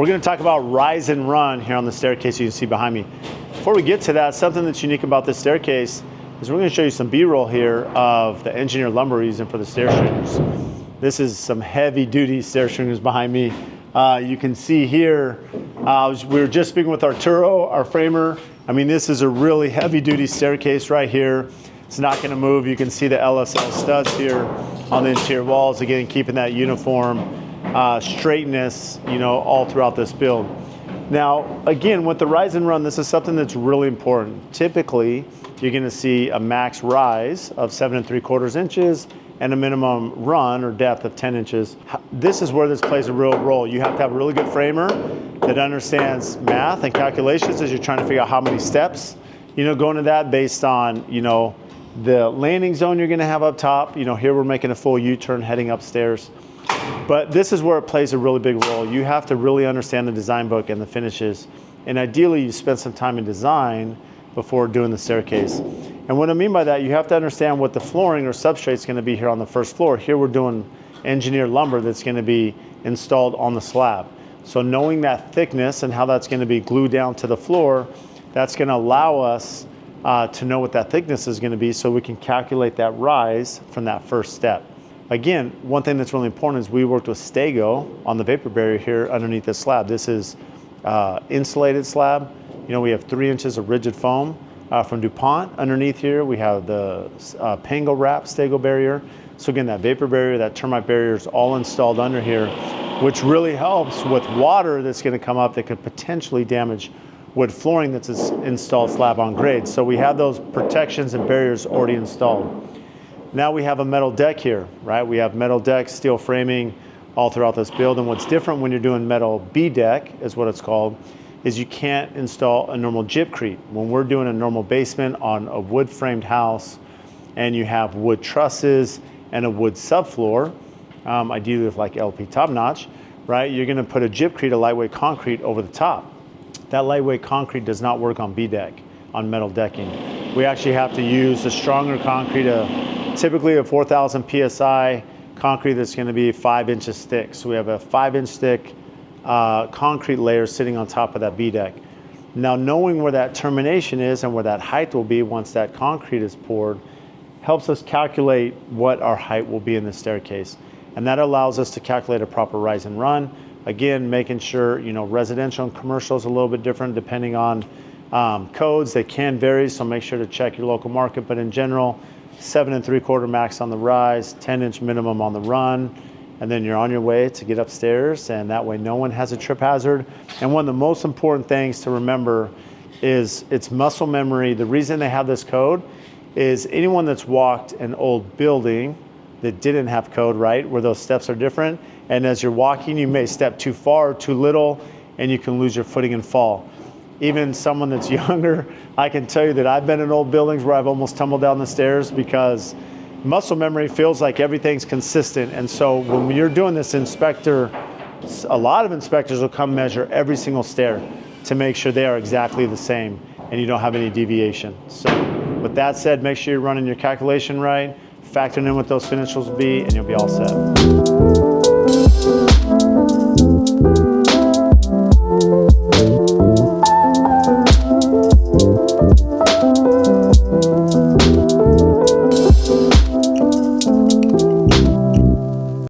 We're going to talk about rise and run here on the staircase you can see behind me. Before we get to that, something that's unique about this staircase is we're going to show you some B-roll here of the engineered lumber we're using for the stair stringers. This is some heavy duty stair stringers behind me. You can see here, we were just speaking with Arturo, our framer. I mean, this is a really heavy duty staircase right here. It's not going to move. You can see the LSL studs here on the interior walls, again, keeping that uniform straightness, you know, all throughout this build. Now, again, with the rise and run, this is something that's really important. Typically, you're going to see a max rise of 7 3/4 inches and a minimum run or depth of 10 inches. This is where this plays a real role. You have to have a really good framer that understands math and calculations as you're trying to figure out how many steps, you know, go into that based on, you know, the landing zone you're going to have up top. You know, here we're making a full U-turn heading upstairs. But this is where it plays a really big role. You have to really understand the design book and the finishes. And ideally, you spend some time in design before doing the staircase. And what I mean by that, you have to understand what the flooring or substrate is going to be here on the first floor. Here we're doing engineered lumber that's going to be installed on the slab. So knowing that thickness and how that's going to be glued down to the floor, that's going to allow us to know what that thickness is going to be so we can calculate that rise from that first step. Again, one thing that's really important is we worked with Stego on the vapor barrier here underneath this slab. This is insulated slab. You know, we have 3 inches of rigid foam from DuPont underneath here. We have the Pango wrap Stego barrier. So again, that vapor barrier, that termite barrier is all installed under here, which really helps with water that's going to come up that could potentially damage wood flooring that's installed slab on grade. So we have those protections and barriers already installed. Now we have a metal deck here, right? We have metal deck, steel framing all throughout this build. And what's different when you're doing metal B deck is what it's called, is you can't install a normal gypcrete. When we're doing a normal basement on a wood framed house and you have wood trusses and a wood subfloor, ideally with like LP top notch, right? You're gonna put a gypcrete, a lightweight concrete over the top. That lightweight concrete does not work on B deck, on metal decking. We actually have to use a stronger concrete, typically a 4,000 PSI concrete that's gonna be 5 inches thick. So we have a 5-inch thick concrete layer sitting on top of that B deck. Now knowing where that termination is and where that height will be once that concrete is poured helps us calculate what our height will be in the staircase. And that allows us to calculate a proper rise and run. Again, making sure, you know, residential and commercial is a little bit different depending on codes. They can vary, so make sure to check your local market. But in general, 7 3/4 max on the rise, 10-inch minimum on the run, and then you're on your way to get upstairs, and that way no one has a trip hazard. And one of the most important things to remember is it's muscle memory. The reason they have this code is anyone that's walked an old building that didn't have code, right, where those steps are different, and as you're walking, you may step too far or too little, and you can lose your footing and fall. Even someone that's younger, I can tell you that I've been in old buildings where I've almost tumbled down the stairs because muscle memory feels like everything's consistent. And so when you're doing this, a lot of inspectors will come measure every single stair to make sure they are exactly the same and you don't have any deviation. So with that said, make sure you're running your calculation right, factoring in what those financials will be, and you'll be all set.